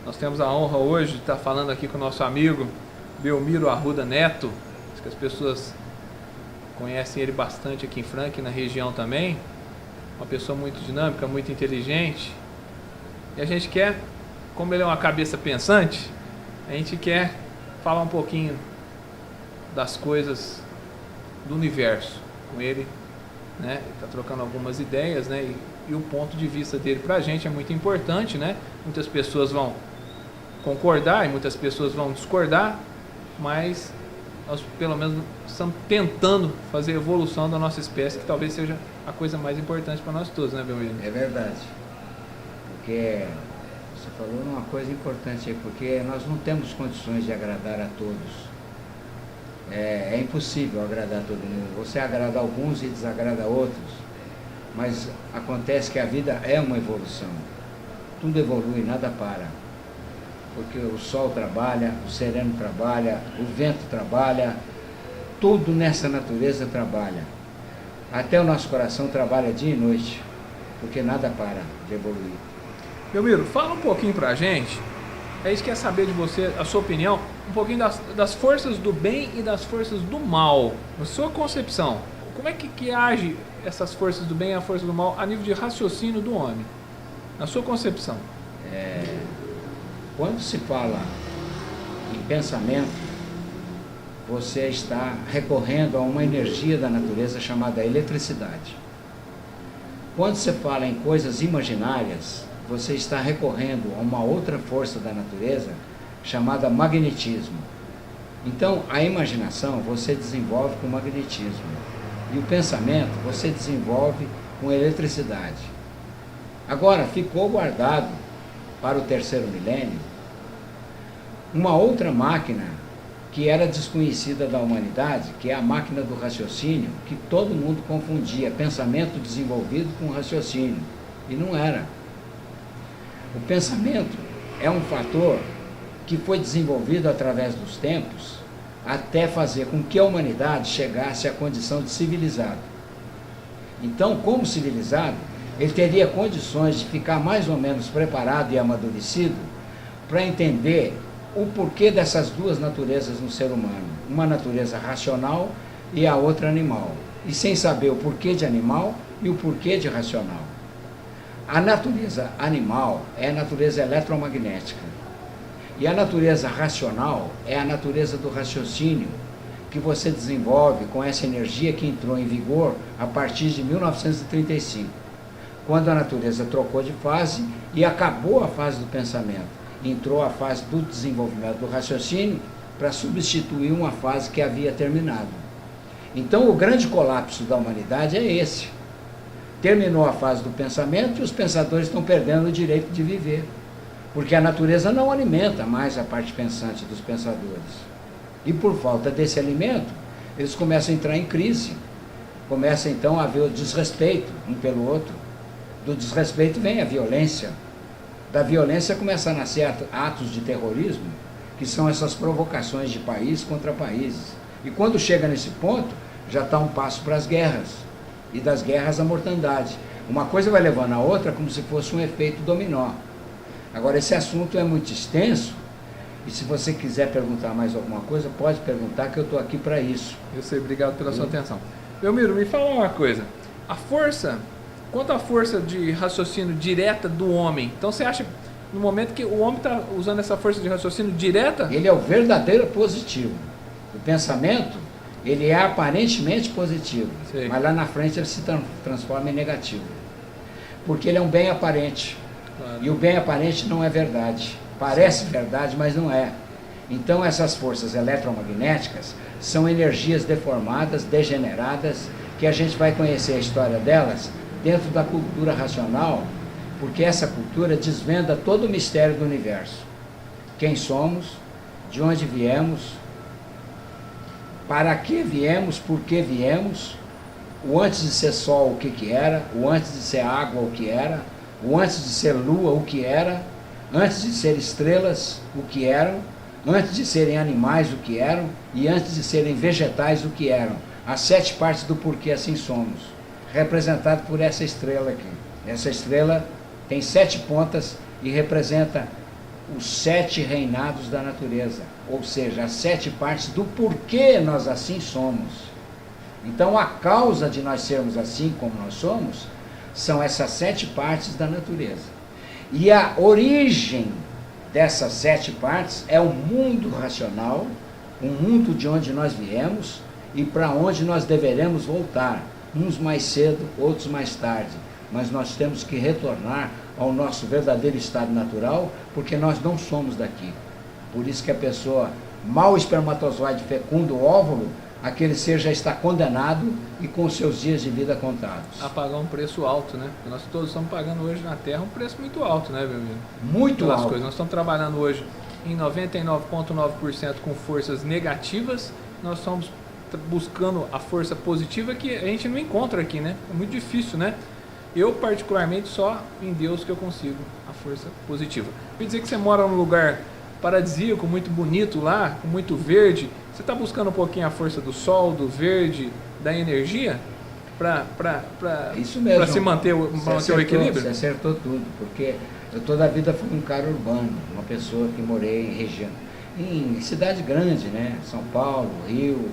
Nós temos a honra hoje de estar falando aqui com o nosso amigo Belmiro Arruda Neto. Acho que as pessoas conhecem ele bastante aqui em Franca e na região também. Uma pessoa muito dinâmica, muito inteligente. E a gente quer, como ele é uma cabeça pensante, a gente quer falar um pouquinho das coisas do universo com ele, né? Ele está trocando algumas ideias, né? E o ponto de vista dele para a gente é muito importante, né? Muitas pessoas vão concordar e muitas pessoas vão discordar, mas nós pelo menos estamos tentando fazer a evolução da nossa espécie, que talvez seja a coisa mais importante para nós todos, né, Belmiro? É verdade, porque você falou uma coisa importante aí, porque nós não temos condições de agradar a todos. É impossível agradar todo mundo. Você agrada alguns e desagrada outros, mas acontece que a vida é uma evolução. Tudo evolui, nada para. Porque o sol trabalha, o sereno trabalha, o vento trabalha, tudo nessa natureza trabalha. Até o nosso coração trabalha dia e noite, porque nada para de evoluir. Belmiro, fala um pouquinho pra gente, a gente quer saber de você, a sua opinião, um pouquinho das forças do bem e das forças do mal. Na sua concepção, como é que age essas forças do bem e a força do mal a nível de raciocínio do homem? Na sua concepção. Quando se fala em pensamento, você está recorrendo a uma energia da natureza chamada eletricidade. Quando você fala em coisas imaginárias, você está recorrendo a uma outra força da natureza chamada magnetismo. Então, a imaginação você desenvolve com magnetismo e o pensamento você desenvolve com eletricidade. Agora, ficou guardado para o terceiro milênio uma outra máquina que era desconhecida da humanidade, que é a máquina do raciocínio, que todo mundo confundia pensamento desenvolvido com raciocínio, e não era. O pensamento é um fator que foi desenvolvido através dos tempos até fazer com que a humanidade chegasse à condição de civilizado. Então, como civilizado, ele teria condições de ficar mais ou menos preparado e amadurecido para entender o porquê dessas duas naturezas no ser humano, uma natureza racional e a outra animal, e sem saber o porquê de animal e o porquê de racional. A natureza animal é a natureza eletromagnética, e a natureza racional é a natureza do raciocínio, que você desenvolve com essa energia que entrou em vigor a partir de 1935, quando a natureza trocou de fase e acabou a fase do pensamento. Entrou a fase do desenvolvimento do raciocínio para substituir uma fase que havia terminado. Então, o grande colapso da humanidade é esse. Terminou a fase do pensamento e os pensadores estão perdendo o direito de viver, porque a natureza não alimenta mais a parte pensante dos pensadores. E por falta desse alimento, eles começam a entrar em crise, começa então a haver o desrespeito um pelo outro. Do desrespeito vem a violência. Da violência começam a nascer atos de terrorismo, que são essas provocações de país contra países. E quando chega nesse ponto, já está um passo para as guerras, e das guerras a mortandade. Uma coisa vai levando a outra como se fosse um efeito dominó. Agora, esse assunto é muito extenso, e se você quiser perguntar mais alguma coisa, pode perguntar, que eu estou aqui para isso. Eu sei, obrigado pela sua atenção. Belmiro, me fala uma coisa. A força... Quanto à força de raciocínio direta do homem, então você acha, no momento que o homem está usando essa força de raciocínio direta? Ele é o verdadeiro positivo. O pensamento, ele é aparentemente positivo, mas lá na frente ele se transforma em negativo. Porque ele é um bem aparente. Claro. E o bem aparente não é verdade. Parece verdade, mas não é. Então essas forças eletromagnéticas são energias deformadas, degeneradas, que a gente vai conhecer a história delas dentro da cultura racional, porque essa cultura desvenda todo o mistério do universo. Quem somos, de onde viemos, para que viemos, por que viemos, o antes de ser sol o que era, o antes de ser água o que era, o antes de ser lua o que era, antes de ser estrelas o que eram, antes de serem animais o que eram e antes de serem vegetais o que eram. As 7 partes do porquê assim somos, representado por essa estrela aqui. Essa estrela tem 7 pontas e representa os 7 reinados da natureza, ou seja, as 7 partes do porquê nós assim somos. Então a causa de nós sermos assim como nós somos, são essas 7 partes da natureza. E a origem dessas 7 partes é o mundo racional, o mundo de onde nós viemos e para onde nós deveremos voltar, uns mais cedo, outros mais tarde. Mas nós temos que retornar ao nosso verdadeiro estado natural, porque nós não somos daqui. Por isso que a pessoa, mal o espermatozoide fecunda o óvulo, aquele ser já está condenado e com seus dias de vida contados. A pagar um preço alto, né? Nós todos estamos pagando hoje na Terra um preço muito alto, né, meu amigo? Muito alto. Coisas. Nós estamos trabalhando hoje em 99,9% com forças negativas, nós estamos buscando a força positiva que a gente não encontra aqui, né? É muito difícil, né? Eu, particularmente, só em Deus que eu consigo a força positiva. Quer dizer que você mora num lugar paradisíaco, muito bonito lá, com muito verde. Você está buscando um pouquinho a força do sol, do verde, da energia, para se manter o equilíbrio? Você acertou tudo, porque eu toda a vida fui um cara urbano, uma pessoa que morei em região, em cidade grande, né? São Paulo, Rio,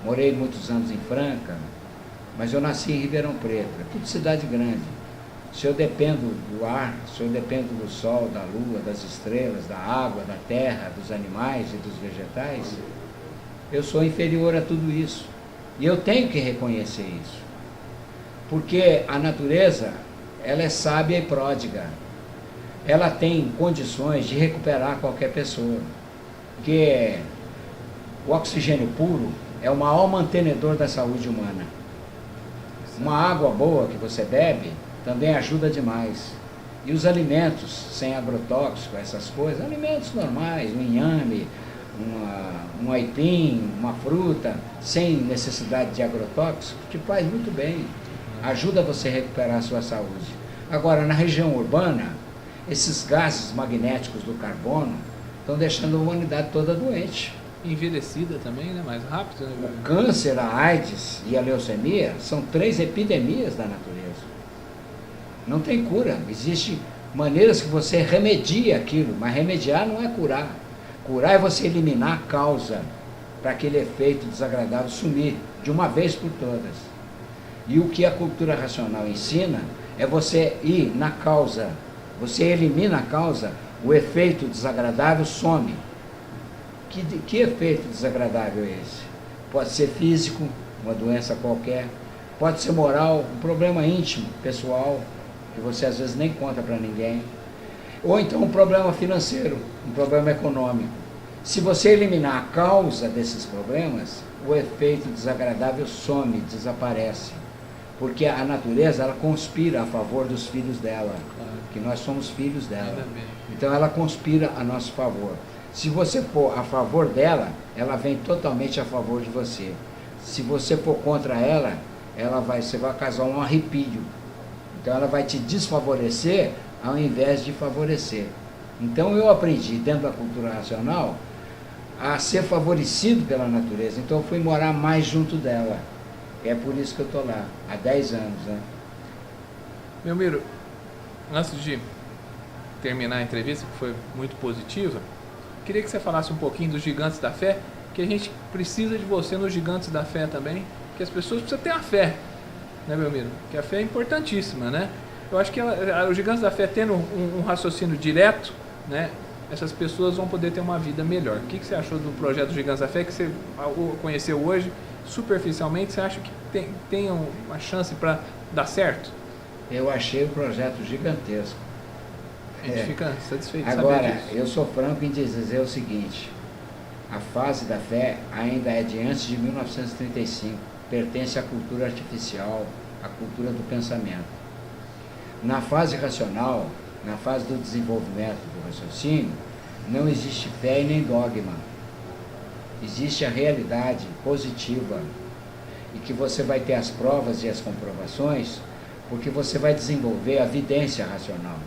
morei muitos anos em Franca, mas eu nasci em Ribeirão Preto, é tudo cidade grande. Se eu dependo do ar, se eu dependo do sol, da lua, das estrelas, da água, da terra, dos animais e dos vegetais, eu sou inferior a tudo isso. E eu tenho que reconhecer isso. Porque a natureza, ela é sábia e pródiga. Ela tem condições de recuperar qualquer pessoa. Porque o oxigênio puro é o maior mantenedor da saúde humana. Uma água boa que você bebe também ajuda demais. E os alimentos sem agrotóxico, essas coisas, alimentos normais, um inhame, um aipim, uma fruta, sem necessidade de agrotóxico, te faz muito bem. Ajuda você a recuperar a sua saúde. Agora, na região urbana, esses gases magnéticos do carbono estão deixando a humanidade toda doente. Envelhecida também, né? Mais rápido. Né? O câncer, a AIDS e a leucemia são 3 epidemias da natureza. Não tem cura. Existem maneiras que você remedia aquilo, mas remediar não é curar. Curar é você eliminar a causa para aquele efeito desagradável sumir de uma vez por todas. E o que a cultura racional ensina é você ir na causa. Você elimina a causa, o efeito desagradável some. Que efeito desagradável é esse? Pode ser físico, uma doença qualquer, pode ser moral, um problema íntimo, pessoal, que você às vezes nem conta para ninguém, ou então um problema financeiro, um problema econômico. Se você eliminar a causa desses problemas, o efeito desagradável some, desaparece, porque a natureza, ela conspira a favor dos filhos dela, que nós somos filhos dela, então ela conspira a nosso favor. Se você for a favor dela, ela vem totalmente a favor de você. Se você for contra ela, você vai causar um arrepio. Então ela vai te desfavorecer ao invés de favorecer. Então eu aprendi, dentro da cultura racional, a ser favorecido pela natureza. Então eu fui morar mais junto dela. É por isso que eu estou lá, há 10 anos. Né? Meu Miro, antes de terminar a entrevista, que foi muito positiva, queria que você falasse um pouquinho dos Gigantes da Fé, que a gente precisa de você nos Gigantes da Fé também, que as pessoas precisam ter a fé, né, meu amigo? Que a fé é importantíssima, né? Eu acho que os Gigantes da Fé tendo um raciocínio direto, né, essas pessoas vão poder ter uma vida melhor. O que você achou do projeto Gigantes da Fé, que você conheceu hoje, superficialmente, você acha que tem uma chance para dar certo? Eu achei o projeto gigantesco. A gente fica satisfeito. Agora, eu sou franco em dizer o seguinte: a fase da fé ainda é de antes de 1935, pertence à cultura artificial, à cultura do pensamento. Na fase racional, na fase do desenvolvimento do raciocínio, não existe fé e nem dogma. Existe a realidade positiva, e que você vai ter as provas e as comprovações, porque você vai desenvolver a vidência racional,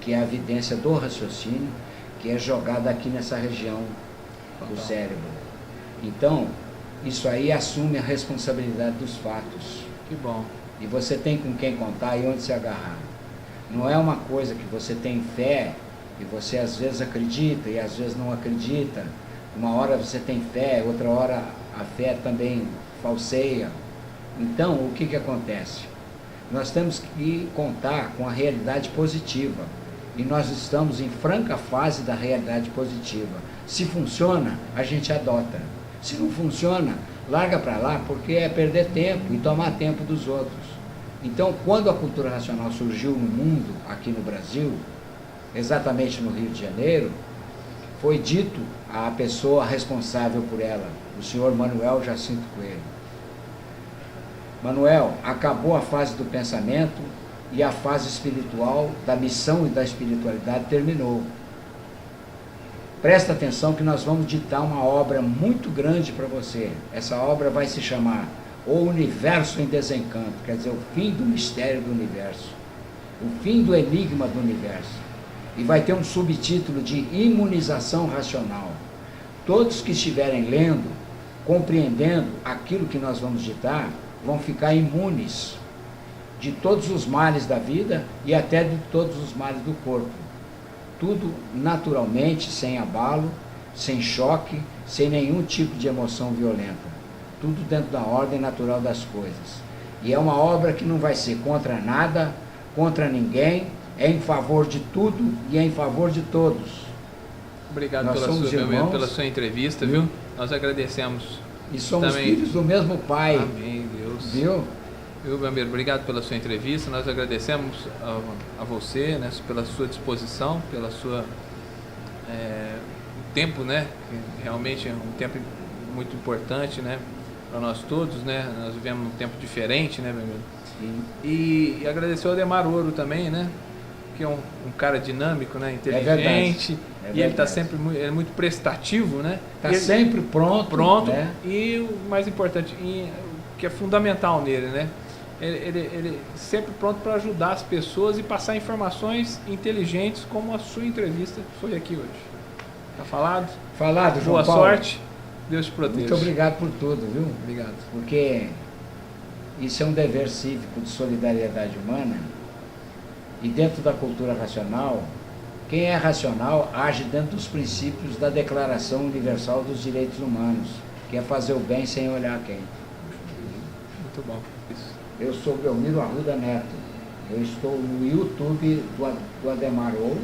que é a evidência do raciocínio, que é jogada aqui nessa região do cérebro. Então, isso aí assume a responsabilidade dos fatos. Que bom. E você tem com quem contar e onde se agarrar. Não é uma coisa que você tem fé E você às vezes acredita e às vezes não acredita. Uma hora você tem fé, outra hora a fé também falseia. Então, o que acontece? Nós temos que contar com a realidade positiva. E nós estamos em franca fase da realidade positiva. Se funciona, a gente adota. Se não funciona, larga para lá, porque é perder tempo e tomar tempo dos outros. Então, quando a cultura racional surgiu no mundo, aqui no Brasil, exatamente no Rio de Janeiro, foi dito à pessoa responsável por ela, o senhor Manuel Jacinto Coelho: Manuel, acabou a fase do pensamento e a fase espiritual, da missão e da espiritualidade terminou. Presta atenção que nós vamos ditar uma obra muito grande para você. Essa obra vai se chamar O Universo em Desencanto, quer dizer, o fim do mistério do universo, o fim do enigma do universo. E vai ter um subtítulo de Imunização Racional. Todos que estiverem lendo, compreendendo aquilo que nós vamos ditar, vão ficar imunes de todos os males da vida e até de todos os males do corpo. Tudo naturalmente, sem abalo, sem choque, sem nenhum tipo de emoção violenta. Tudo dentro da ordem natural das coisas. E é uma obra que não vai ser contra nada, contra ninguém, é em favor de tudo e é em favor de todos. Obrigado pela sua entrevista, viu? Nós agradecemos. E somos também filhos do mesmo Pai. Amém, Deus. Viu? Meu amigo, obrigado pela sua entrevista. Nós agradecemos a você, né, pela sua disposição, pela sua tempo, né? Que realmente é um tempo muito importante, né, para nós todos, né? Nós vivemos um tempo diferente, né, meu amigo? E agradecer ao Ademar Ouro também, né? Que é um cara dinâmico, né? Inteligente. E ele está sempre muito prestativo, né? Está sempre pronto. Né? E o mais importante, que é fundamental nele, né? Ele sempre pronto para ajudar as pessoas e passar informações inteligentes, como a sua entrevista foi aqui hoje. Tá falado? Falado, João Boa Paulo. Sorte. Deus te proteja. Muito obrigado por tudo, viu? Obrigado. Porque isso é um dever cívico de solidariedade humana. E dentro da cultura racional, quem é racional age dentro dos princípios da Declaração Universal dos Direitos Humanos, que é fazer o bem sem olhar quem. Muito bom. Isso. Eu sou Belmiro Arruda Neto. Eu estou no YouTube do Ademar Ouro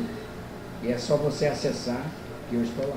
e é só você acessar que eu estou lá.